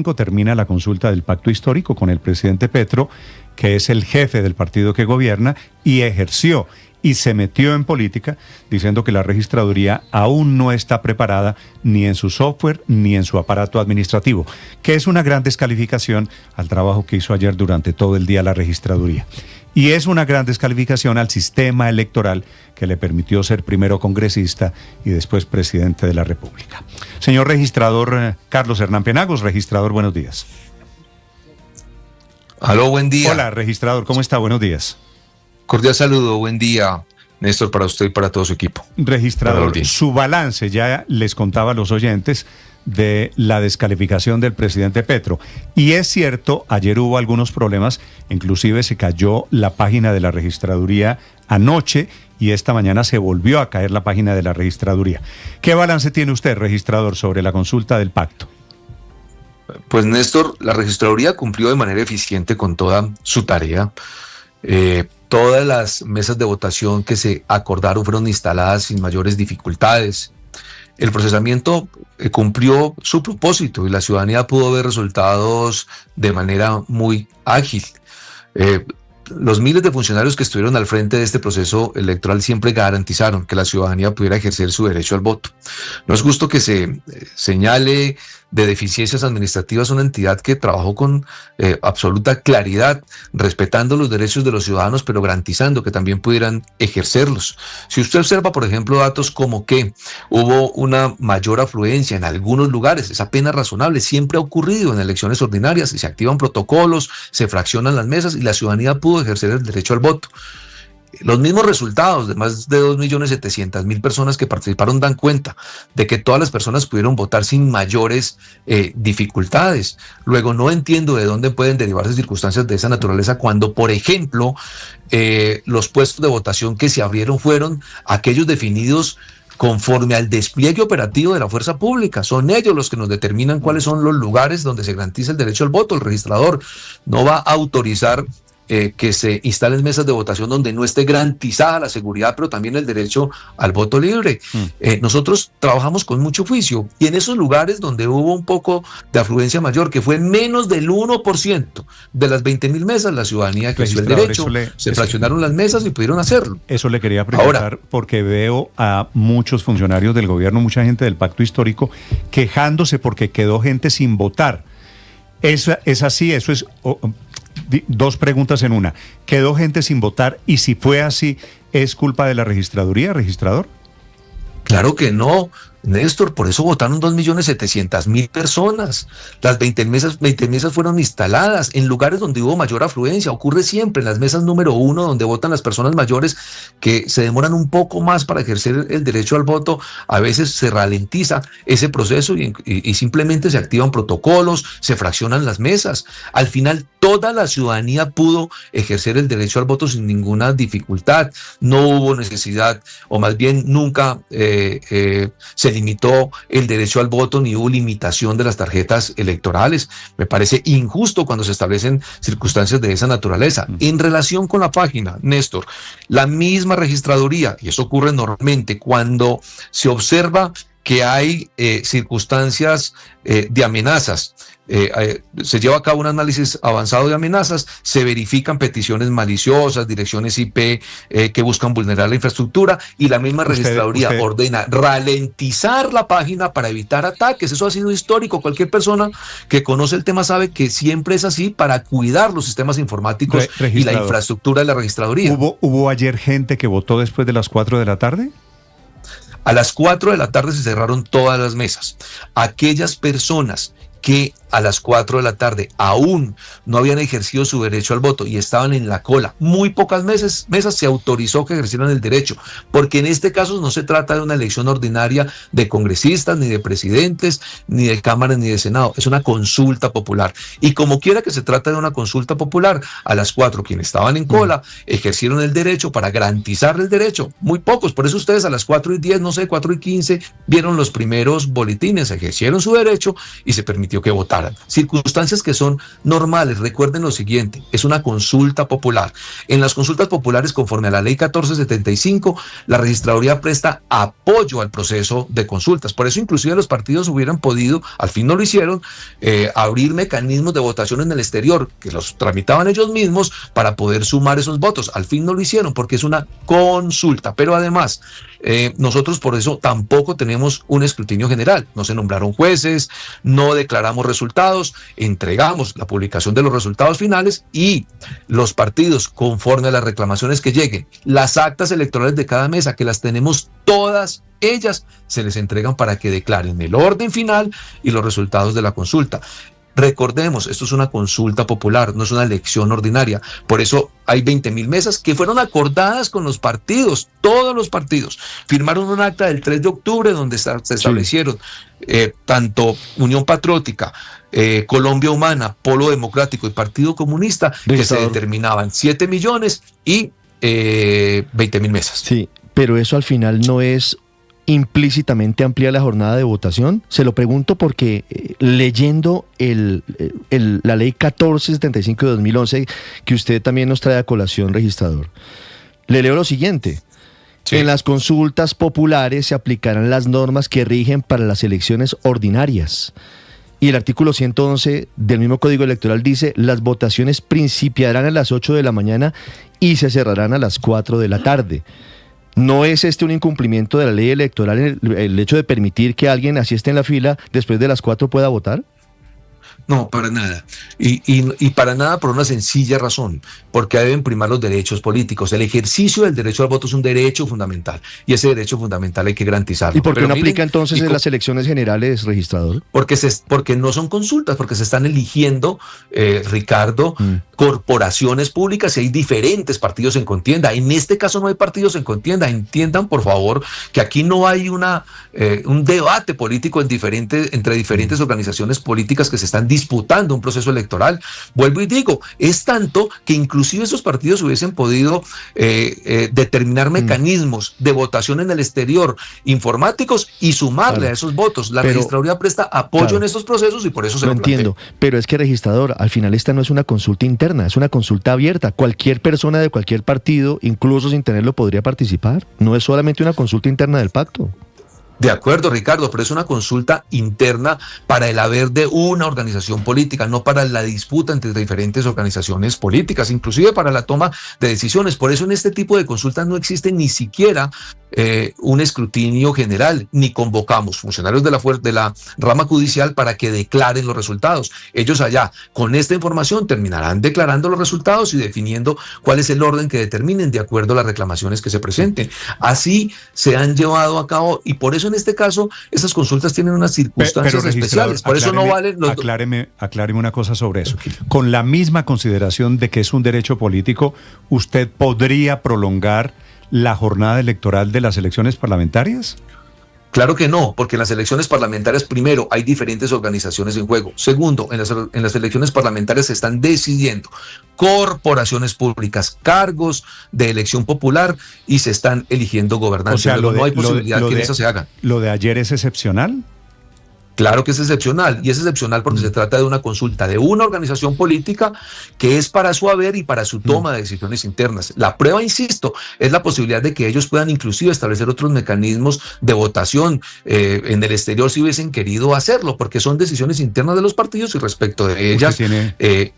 termina la consulta del pacto histórico con el presidente Petro, que es el jefe del partido que gobierna, y ejerció y se metió en política diciendo que la registraduría aún no está preparada ni en su software ni en su aparato administrativo, que es una gran descalificación al trabajo que hizo ayer durante todo el día la registraduría. Y es una gran descalificación al sistema electoral que le permitió ser primero congresista y después presidente de la República. Señor registrador Carlos Hernán Penagos, registrador, buenos días. Aló, buen día. Hola, registrador, ¿cómo está? Buenos días. Cordial saludo, buen día, Néstor, para usted y para todo su equipo. Registrador, su balance, ya les contaba a los oyentes, de la descalificación del presidente Petro. Y es cierto, ayer hubo algunos problemas, inclusive se cayó la página de la registraduría anoche y esta mañana se volvió a caer la página de la registraduría. ¿Qué balance tiene usted, registrador, sobre la consulta del pacto? Pues Néstor, la registraduría cumplió de manera eficiente con toda su tarea. Todas las mesas de votación que se acordaron fueron instaladas sin mayores dificultades. El procesamiento cumplió su propósito y la ciudadanía pudo ver resultados de manera muy ágil. Los miles de funcionarios que estuvieron al frente de este proceso electoral siempre garantizaron que la ciudadanía pudiera ejercer su derecho al voto. No es justo que se señale de deficiencias administrativas una entidad que trabajó con absoluta claridad, respetando los derechos de los ciudadanos, pero garantizando que también pudieran ejercerlos. Si usted observa, por ejemplo, datos como que hubo una mayor afluencia en algunos lugares, es apenas razonable, siempre ha ocurrido en elecciones ordinarias, y se activan protocolos, se fraccionan las mesas y la ciudadanía pudo ejercer el derecho al voto. Los mismos resultados de más de 2.700.000 personas que participaron dan cuenta de que todas las personas pudieron votar sin mayores dificultades. Luego, no entiendo de dónde pueden derivarse circunstancias de esa naturaleza cuando, por ejemplo, los puestos de votación que se abrieron fueron aquellos definidos conforme al despliegue operativo de la fuerza pública. Son ellos los que nos determinan cuáles son los lugares donde se garantiza el derecho al voto. El registrador no va a autorizar que se instalen mesas de votación donde no esté garantizada la seguridad, pero también el derecho al voto libre. Nosotros trabajamos con mucho juicio y en esos lugares donde hubo un poco de afluencia mayor, que fue menos del 1% de las 20.000 mesas, la ciudadanía ejerció el derecho, se fraccionaron las mesas y pudieron hacerlo. Eso le quería preguntar. Ahora, porque veo a muchos funcionarios del gobierno, mucha gente del pacto histórico, quejándose porque quedó gente sin votar. ¿Es así? Eso es... Dos preguntas en una. ¿Quedó gente sin votar? Y si fue así, ¿es culpa de la registraduría, registrador? Claro que no, Néstor, por eso votaron 2.700.000 personas. Las 20 mesas fueron instaladas en lugares donde hubo mayor afluencia. Ocurre siempre en las mesas número 1, donde votan las personas mayores, que se demoran un poco más para ejercer el derecho al voto. A veces se ralentiza ese proceso y simplemente se activan protocolos, se fraccionan las mesas. Al final, toda la ciudadanía pudo ejercer el derecho al voto sin ninguna dificultad. No hubo necesidad, o más bien nunca se limitó el derecho al voto ni hubo limitación de las tarjetas electorales. Me parece injusto cuando se establecen circunstancias de esa naturaleza. En relación con la página, Néstor, la misma registraduría, y eso ocurre normalmente cuando se observa que hay circunstancias de amenazas, se lleva a cabo un análisis avanzado de amenazas, se verifican peticiones maliciosas, direcciones IP que buscan vulnerar la infraestructura, y la misma registraduría ordena ralentizar la página para evitar ataques. Eso ha sido histórico. Cualquier persona que conoce el tema sabe que siempre es así, para cuidar los sistemas informáticos y la infraestructura de la registraduría. ¿Hubo ayer gente que votó después de las 4 de la tarde? A las 4 de la tarde se cerraron todas las mesas. Aquellas personas que a las 4 de la tarde aún no habían ejercido su derecho al voto y estaban en la cola, muy pocas mesas se autorizó que ejercieran el derecho, porque en este caso no se trata de una elección ordinaria de congresistas, ni de presidentes, ni de cámaras, ni de senado, es una consulta popular, y como quiera que se trata de una consulta popular, a las 4 quienes estaban en cola ejercieron el derecho para garantizar el derecho, muy pocos, por eso ustedes a las 4:10, no sé, 4:15, vieron los primeros boletines, ejercieron su derecho y se permitió que votaran. declaran. Circunstancias que son normales. Recuerden lo siguiente, es una consulta popular. En las consultas populares, conforme a la ley 1475, la registraduría presta apoyo al proceso de consultas. Por eso inclusive los partidos hubieran podido, al fin no lo hicieron, abrir mecanismos de votación en el exterior, que los tramitaban ellos mismos para poder sumar esos votos. Al fin no lo hicieron porque es una consulta. Pero además, nosotros por eso tampoco tenemos un escrutinio general. No se nombraron jueces, no declaramos resultados, entregamos la publicación de los resultados finales y los partidos, conforme a las reclamaciones que lleguen, las actas electorales de cada mesa, que las tenemos todas ellas, se les entregan para que declaren el orden final y los resultados de la consulta. Recordemos, esto es una consulta popular, no es una elección ordinaria. Por eso hay 20.000 mesas que fueron acordadas con los partidos, todos los partidos. Firmaron un acta del 3 de octubre donde se establecieron tanto Unión Patriótica, Colombia Humana, Polo Democrático y Partido Comunista, que se determinaban 7 millones y 20.000 mesas. Sí, pero eso al final no es implícitamente amplía la jornada de votación. Se lo pregunto porque leyendo la ley 1475 de 2011, que usted también nos trae a colación, registrador, le leo lo siguiente. Sí. En las consultas populares se aplicarán las normas que rigen para las elecciones ordinarias. Y el artículo 111 del mismo Código Electoral dice: las votaciones principiarán a las 8 de la mañana y se cerrarán a las 4 de la tarde. ¿No es un incumplimiento de la ley electoral el hecho de permitir que alguien así esté en la fila después de las 4 pueda votar? No, para nada. Y para nada por una sencilla razón, porque deben primar los derechos políticos. El ejercicio del derecho al voto es un derecho fundamental y ese derecho fundamental hay que garantizarlo. ¿Y por qué no aplica entonces en las elecciones generales, registrador? Porque no son consultas, porque se están eligiendo, Ricardo, corporaciones públicas y hay diferentes partidos en contienda. En este caso no hay partidos en contienda. Entiendan, por favor, que aquí no hay un debate político entre diferentes organizaciones políticas que se están disputando un proceso electoral. Vuelvo y digo, es tanto que inclusive esos partidos hubiesen podido determinar mecanismos de votación en el exterior informáticos y sumarle a esos votos. La registraduría presta apoyo en estos procesos y por eso se lo entiendo. Pero es que, registrador, al final esta no es una consulta interna, es una consulta abierta. Cualquier persona de cualquier partido, incluso sin tenerlo, podría participar. No es solamente una consulta interna del pacto. De acuerdo, Ricardo, pero es una consulta interna para el haber de una organización política, no para la disputa entre diferentes organizaciones políticas, inclusive para la toma de decisiones. Por eso en este tipo de consultas no existe ni siquiera un escrutinio general, ni convocamos funcionarios de la rama judicial para que declaren los resultados. Ellos allá, con esta información, terminarán declarando los resultados y definiendo cuál es el orden que determinen de acuerdo a las reclamaciones que se presenten. Así se han llevado a cabo y por eso en este caso estas consultas tienen unas circunstancias especiales. Por eso no valen los... Acláreme una cosa sobre eso. Con la misma consideración de que es un derecho político, ¿usted podría prolongar la jornada electoral de las elecciones parlamentarias? Claro que no, porque en las elecciones parlamentarias, primero, hay diferentes organizaciones en juego. Segundo, en las elecciones parlamentarias se están decidiendo corporaciones públicas, cargos de elección popular y se están eligiendo gobernantes. O sea, no hay posibilidad que eso se haga. ¿Lo de ayer es excepcional? Claro que es excepcional, y es excepcional porque se trata de una consulta de una organización política que es para su haber y para su toma de decisiones internas. La prueba, insisto, es la posibilidad de que ellos puedan inclusive establecer otros mecanismos de votación en el exterior si hubiesen querido hacerlo, porque son decisiones internas de los partidos y respecto de ellas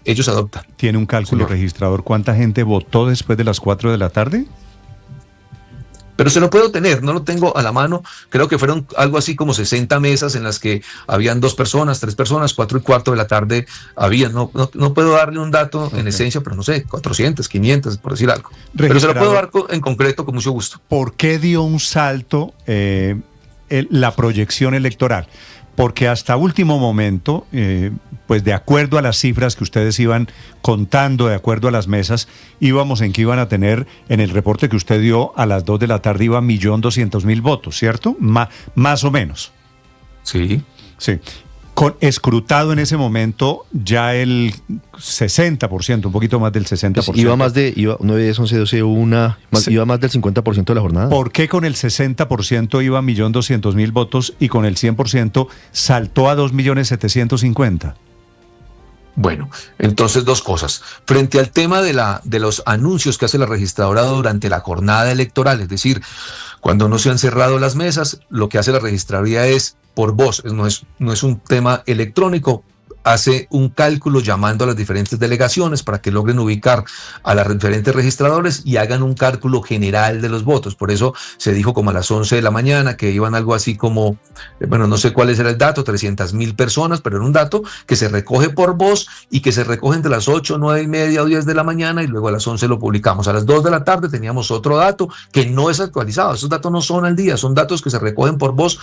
ellos adoptan. ¿Tiene un cálculo, registrador, cuánta gente votó después de las 4 de la tarde? Pero se lo puedo tener, no lo tengo a la mano. Creo que fueron algo así como 60 mesas en las que habían 2 personas, 3 personas, 4 y cuarto de la tarde habían. No puedo darle un dato en esencia, pero no sé, 400, 500, por decir algo. Pero se lo puedo dar en concreto con mucho gusto. ¿Por qué dio un salto la proyección electoral? Porque hasta último momento, pues de acuerdo a las cifras que ustedes iban contando, de acuerdo a las mesas, íbamos en que iban a tener, en el reporte que usted dio a las 2 de la tarde, iba 1.200.000 votos, ¿cierto? Más o menos. Sí. Sí. Escrutado en ese momento ya el 60%, un poquito más del 60%. Pues iba más de 9, 10, 11, 12, 1, iba más del 50% de la jornada. ¿Por qué con el 60% iba 1.200.000 votos y con el 100% saltó a 2.750.000? Bueno, entonces dos cosas. Frente al tema de los anuncios que hace la registradora durante la jornada electoral, es decir, cuando no se han cerrado las mesas, lo que hace la registraduría es por voz, no es un tema electrónico. Hace un cálculo llamando a las diferentes delegaciones para que logren ubicar a los diferentes registradores y hagan un cálculo general de los votos. Por eso se dijo como a las 11 de la mañana que iban algo así como, bueno, no sé cuál era el dato, 300,000 personas, pero era un dato que se recoge por voz y que se recoge entre las 8, 9 y media o 10 de la mañana y luego a las 11 lo publicamos. A las 2 de la tarde teníamos otro dato que no es actualizado. Esos datos no son al día, son datos que se recogen por voz,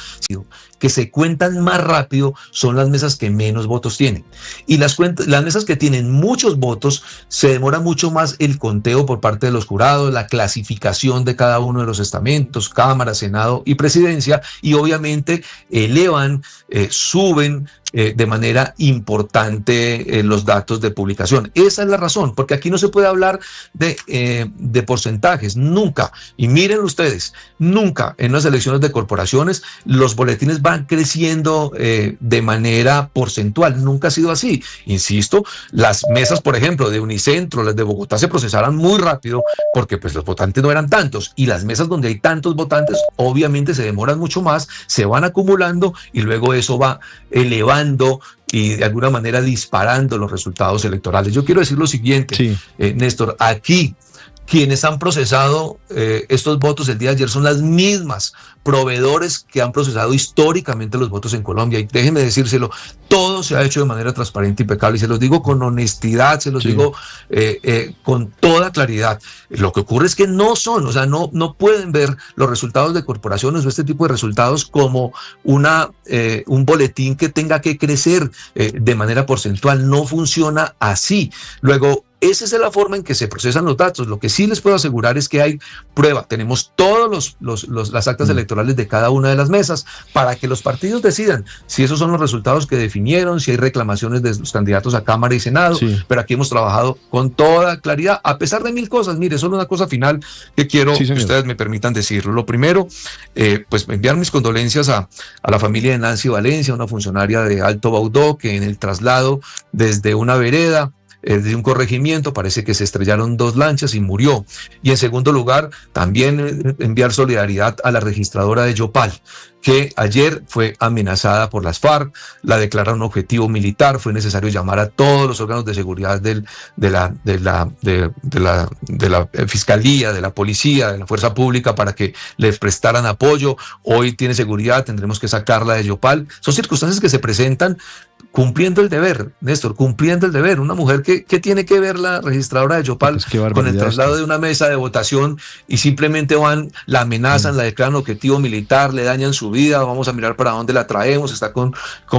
que se cuentan más rápido, son las mesas que menos votos tienen. Y las mesas que tienen muchos votos, se demora mucho más el conteo por parte de los jurados, la clasificación de cada uno de los estamentos, Cámara, Senado y Presidencia, y obviamente suben de manera importante los datos de publicación. Esa es la razón, porque aquí no se puede hablar de porcentajes, nunca. Y miren ustedes, nunca en las elecciones de corporaciones los boletines van creciendo de manera porcentual, nunca ha sido así. Insisto, las mesas, por ejemplo, de Unicentro, las de Bogotá se procesaron muy rápido porque pues los votantes no eran tantos, y las mesas donde hay tantos votantes obviamente se demoran mucho más, se van acumulando y luego eso va elevando y de alguna manera disparando los resultados electorales. Yo quiero decir lo siguiente, sí. Néstor, aquí quienes han procesado estos votos el día de ayer son las mismas proveedores que han procesado históricamente los votos en Colombia, y déjenme decírselo, todo se ha hecho de manera transparente, impecable, y se los digo con honestidad, se los digo con toda claridad. Lo que ocurre es que no pueden ver los resultados de corporaciones o este tipo de resultados como un boletín que tenga que crecer de manera porcentual. No funciona así. Luego, esa es la forma en que se procesan los datos. Lo que sí les puedo asegurar es que hay prueba. Tenemos todos las actas electorales de cada una de las mesas para que los partidos decidan si esos son los resultados que definieron, si hay reclamaciones de los candidatos a Cámara y Senado. Sí. Pero aquí hemos trabajado con toda claridad, a pesar de mil cosas. Mire, solo una cosa final que quiero que ustedes me permitan decirlo. Lo primero, pues enviar mis condolencias a la familia de Nancy Valencia, una funcionaria de Alto Baudó, que en el traslado desde una vereda de un corregimiento parece que se estrellaron 2 lanchas y murió. Y en segundo lugar, también enviar solidaridad a la registradora de Yopal, que ayer fue amenazada por las FARC, la declararon objetivo militar. Fue necesario llamar a todos los órganos de seguridad de la Fiscalía, de la Policía, de la Fuerza Pública para que les prestaran apoyo. Hoy tiene seguridad, tendremos que sacarla de Yopal. Son circunstancias que se presentan cumpliendo el deber, Néstor, cumpliendo el deber. Una mujer que tiene que ver la registradora de Yopal con el traslado de una mesa de votación, y simplemente la amenazan, la declaran objetivo militar, le dañan su vida. Vamos a mirar para dónde la traemos, está con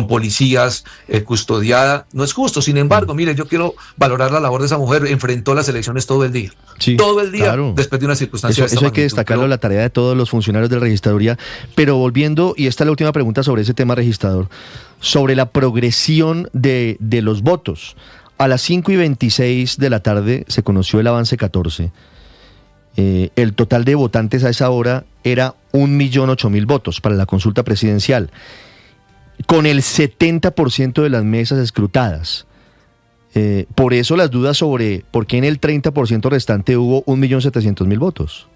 policías custodiada. No es justo. Sin embargo, mire, yo quiero valorar la labor de esa mujer. Enfrentó las elecciones todo el día, todo el día, claro, después de una circunstancia eso hay que destacarlo, la tarea de todos los funcionarios de la registraduría. Pero volviendo, y esta es la última pregunta sobre ese tema, registrador, sobre la progresión de los votos. A las 5:26 de la tarde se conoció el avance 14. El total de votantes a esa hora era 1.008.000 votos para la consulta presidencial, con el 70% de las mesas escrutadas. Por eso las dudas sobre por qué en el 30% restante hubo 1.700.000 votos.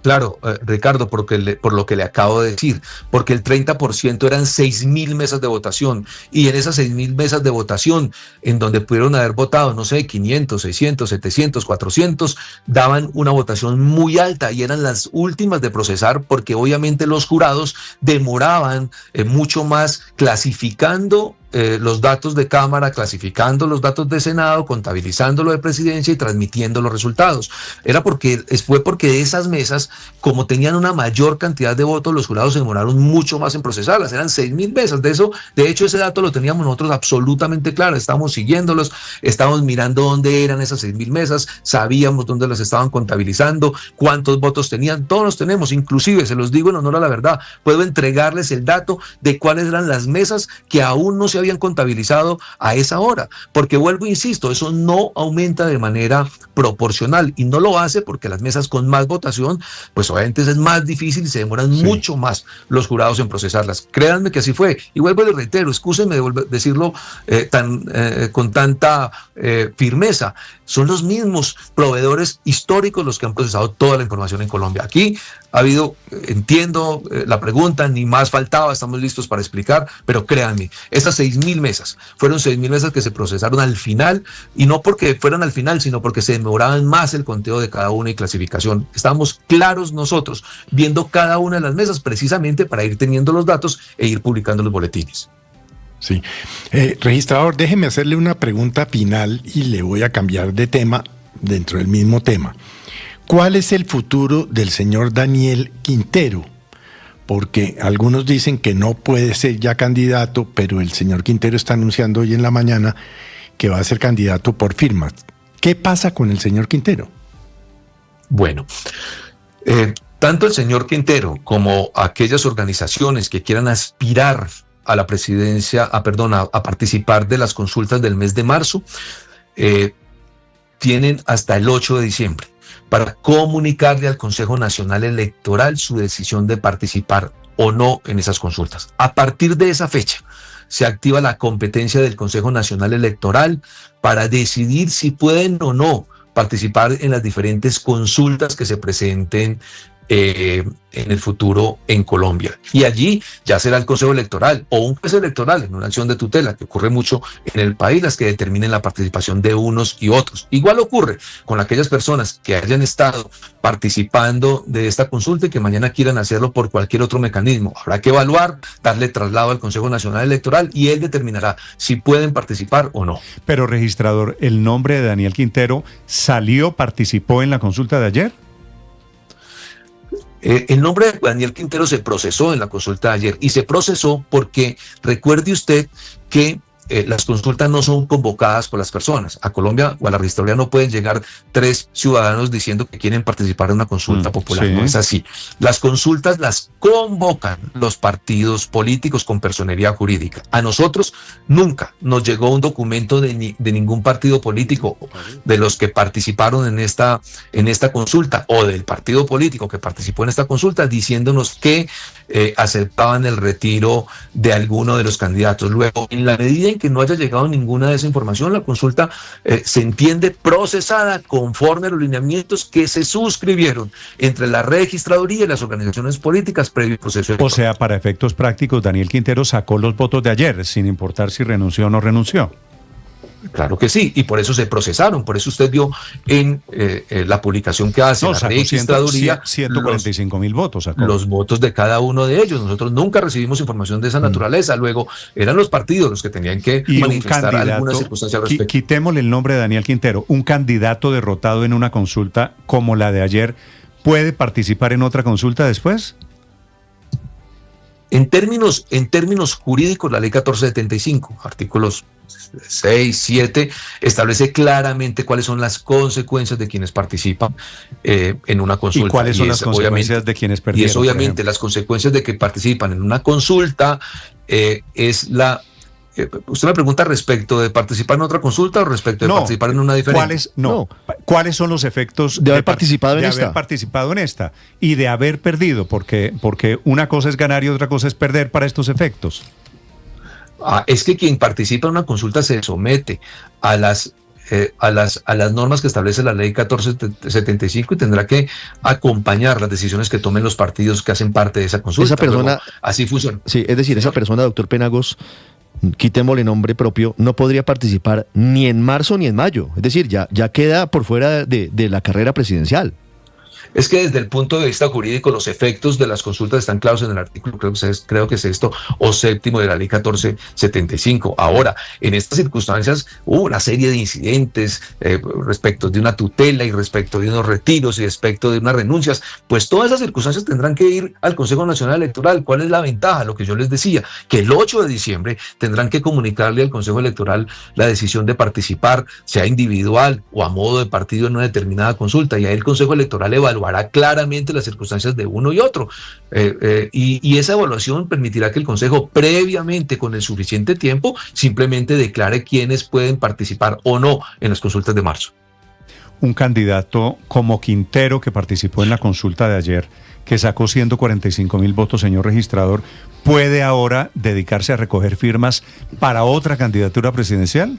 Claro, Ricardo, por lo que le acabo de decir, porque el 30% eran 6.000 mesas de votación, y en esas 6.000 mesas de votación, en donde pudieron haber votado, no sé, 500, 600, 700, 400, daban una votación muy alta y eran las últimas de procesar, porque obviamente los jurados demoraban mucho más clasificando los datos de Cámara, clasificando los datos de Senado, contabilizando lo de Presidencia y transmitiendo los resultados. Fue porque esas mesas, como tenían una mayor cantidad de votos, los jurados se demoraron mucho más en procesarlas. Eran 6.000 mesas. De hecho, ese dato lo teníamos nosotros absolutamente claro. Estábamos siguiéndolos, estábamos mirando dónde eran esas 6.000 mesas, sabíamos dónde las estaban contabilizando, cuántos votos tenían. Todos los tenemos, inclusive, se los digo en honor a la verdad, puedo entregarles el dato de cuáles eran las mesas que aún no se se habían contabilizado a esa hora, porque vuelvo e insisto, eso no aumenta de manera proporcional y no lo hace porque las mesas con más votación, pues obviamente es más difícil y se demoran mucho más los jurados en procesarlas. Créanme que así fue. Y vuelvo y le reitero, excúsenme de decirlo con tanta firmeza, son los mismos proveedores históricos los que han procesado toda la información en Colombia. Aquí ha habido, entiendo la pregunta, ni más faltaba, estamos listos para explicar, pero créanme, estas 6.000 mesas, fueron 6.000 mesas que se procesaron al final, y no porque fueran al final, sino porque se demoraban más el conteo de cada una y clasificación. Estábamos claros nosotros, viendo cada una de las mesas, precisamente para ir teniendo los datos e ir publicando los boletines. Sí. Registrador, déjeme hacerle una pregunta final y le voy a cambiar de tema dentro del mismo tema. ¿Cuál es el futuro del señor Daniel Quintero? Porque algunos dicen que no puede ser ya candidato, pero el señor Quintero está anunciando hoy en la mañana que va a ser candidato por firmas. ¿Qué pasa con el señor Quintero? Bueno, tanto el señor Quintero como aquellas organizaciones que quieran aspirar a la presidencia, a participar de las consultas del mes de marzo, tienen hasta el 8 de diciembre para comunicarle al Consejo Nacional Electoral su decisión de participar o no en esas consultas. A partir de esa fecha se activa la competencia del Consejo Nacional Electoral para decidir si pueden o no participar en las diferentes consultas que se presenten en el futuro en Colombia. Y allí ya será el Consejo Electoral o un juez electoral en una acción de tutela, que ocurre mucho en el país, las que determinen la participación de unos y otros. Igual ocurre con aquellas personas que hayan estado participando de esta consulta y que mañana quieran hacerlo por cualquier otro mecanismo. Habrá que evaluar, darle traslado al Consejo Nacional Electoral y él determinará si pueden participar o no. Pero, registrador, ¿el nombre de Daniel Quintero participó en la consulta de ayer? El nombre de Daniel Quintero se procesó en la consulta de ayer y se procesó porque recuerde usted que las consultas no son convocadas por las personas. A Colombia o a la registraduría no pueden llegar 3 ciudadanos diciendo que quieren participar en una consulta popular. Sí. No es así. Las consultas las convocan los partidos políticos con personería jurídica. A nosotros nunca nos llegó un documento de ningún partido político de los que participaron en esta consulta o del partido político que participó en esta consulta diciéndonos que aceptaban el retiro de alguno de los candidatos. Luego, en la medida en que no haya llegado ninguna de esa información, la consulta se entiende procesada conforme a los lineamientos que se suscribieron entre la registraduría y las organizaciones políticas previo al proceso electoral. O sea, para efectos prácticos, Daniel Quintero sacó los votos de ayer, sin importar si renunció o no renunció. Claro que sí, y por eso se procesaron, por eso usted vio en la publicación que hace la registraduría 145.000 votos. Sacó. Los votos de cada uno de ellos. Nosotros nunca recibimos información de esa naturaleza. Luego eran los partidos los que tenían que manifestar alguna circunstancia al respecto. Quitémosle el nombre de Daniel Quintero. Un candidato derrotado en una consulta como la de ayer, ¿puede participar en otra consulta después? En términos jurídicos, la ley 1475, artículos 6, 7, establece claramente cuáles son las consecuencias de quienes participan en una consulta. ¿Y cuáles son las consecuencias de quienes perdieron? Y es obviamente las consecuencias de que participan en una consulta es la... Usted me pregunta respecto de participar en otra consulta o respecto de participar en una diferente. ¿Cuáles son los efectos de haber participado en esta y de haber perdido? Porque una cosa es ganar y otra cosa es perder para estos efectos. Es que quien participa en una consulta se somete a las normas que establece la ley 1475 y tendrá que acompañar las decisiones que tomen los partidos que hacen parte de esa consulta. Esa persona, luego, así funciona. Sí, es decir, esa persona, doctor Penagos, quitémosle nombre propio, no podría participar ni en marzo ni en mayo. Es decir, ya queda por fuera de la carrera presidencial. Es que desde el punto de vista jurídico los efectos de las consultas están claros en el artículo, creo que sexto o séptimo de la ley 1475. Ahora, en estas circunstancias hubo una serie de incidentes respecto de una tutela y respecto de unos retiros y respecto de unas renuncias, pues todas esas circunstancias tendrán que ir al Consejo Nacional Electoral. ¿Cuál es la ventaja? Lo que yo les decía, que el 8 de diciembre tendrán que comunicarle al Consejo Electoral la decisión de participar, sea individual o a modo de partido en una determinada consulta, y ahí el Consejo Electoral evalúa evaluará claramente las circunstancias de uno y otro. Y esa evaluación permitirá que el Consejo, previamente, con el suficiente tiempo, simplemente declare quiénes pueden participar o no en las consultas de marzo. Un candidato como Quintero, que participó en la consulta de ayer, que sacó 145.000 votos, señor registrador, ¿puede ahora dedicarse a recoger firmas para otra candidatura presidencial?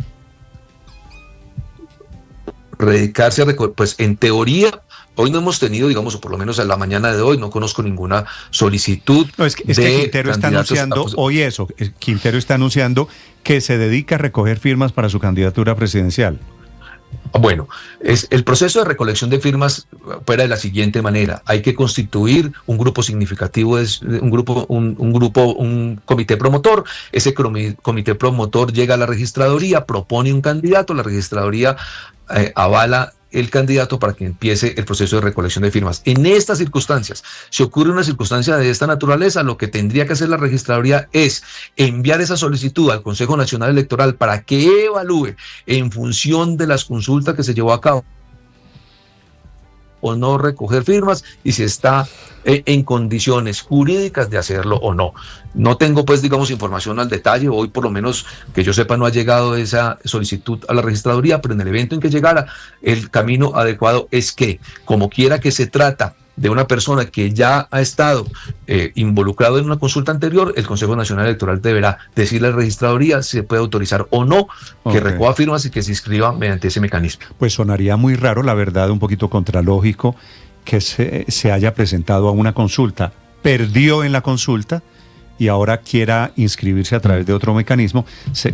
Dedicarse a recoger, pues en teoría, hoy no hemos tenido, digamos, o por lo menos en la mañana de hoy, no conozco ninguna solicitud. No, es que Quintero está anunciando hoy eso. Quintero está anunciando que se dedica a recoger firmas para su candidatura presidencial. Bueno, el proceso de recolección de firmas opera de la siguiente manera: hay que constituir un grupo significativo, un comité promotor. Ese comité promotor llega a la registraduría, propone un candidato, la registraduría avala el candidato para que empiece el proceso de recolección de firmas. En estas circunstancias, si ocurre una circunstancia de esta naturaleza, lo que tendría que hacer la registraduría es enviar esa solicitud al Consejo Nacional Electoral para que evalúe, en función de las consultas que se llevó a cabo, o no recoger firmas, y si está en condiciones jurídicas de hacerlo o no. No tengo, pues, digamos, información al detalle. Hoy, por lo menos, que yo sepa, no ha llegado esa solicitud a la registraduría, pero en el evento en que llegara, el camino adecuado es que, como quiera que se trata de una persona que ya ha estado involucrado en una consulta anterior, el Consejo Nacional Electoral deberá decirle a la registraduría si se puede autorizar o no que recoja firmas y que se inscriba mediante ese mecanismo. Pues sonaría muy raro, la verdad, un poquito contralógico, que se haya presentado a una consulta, perdió en la consulta y ahora quiera inscribirse a través de otro mecanismo,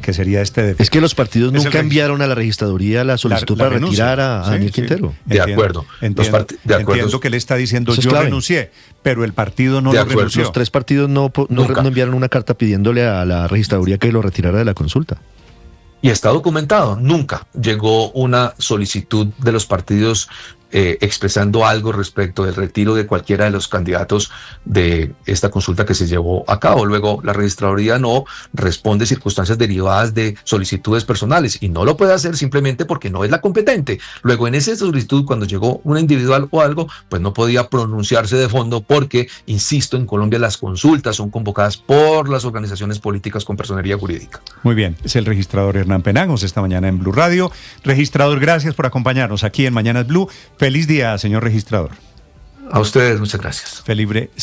que sería este de... Es que los partidos nunca enviaron a la registraduría la solicitud para retirar a Daniel Quintero. De acuerdo. Entiendo que él está diciendo yo renuncié, pero el partido no lo renunció. Los tres partidos no enviaron una carta pidiéndole a la registraduría que lo retirara de la consulta. Y está documentado, nunca llegó una solicitud de los partidos expresando algo respecto del retiro de cualquiera de los candidatos de esta consulta que se llevó a cabo. Luego, la registraduría no responde circunstancias derivadas de solicitudes personales y no lo puede hacer simplemente porque no es la competente. Luego, en esa solicitud, cuando llegó una individual o algo, pues no podía pronunciarse de fondo porque, insisto, en Colombia las consultas son convocadas por las organizaciones políticas con personería jurídica. Muy bien, es el registrador Hernán Penagos esta mañana en Blue Radio. Registrador, gracias por acompañarnos aquí en Mañanas Blue. Feliz día, señor registrador. A ustedes, muchas gracias. Feliz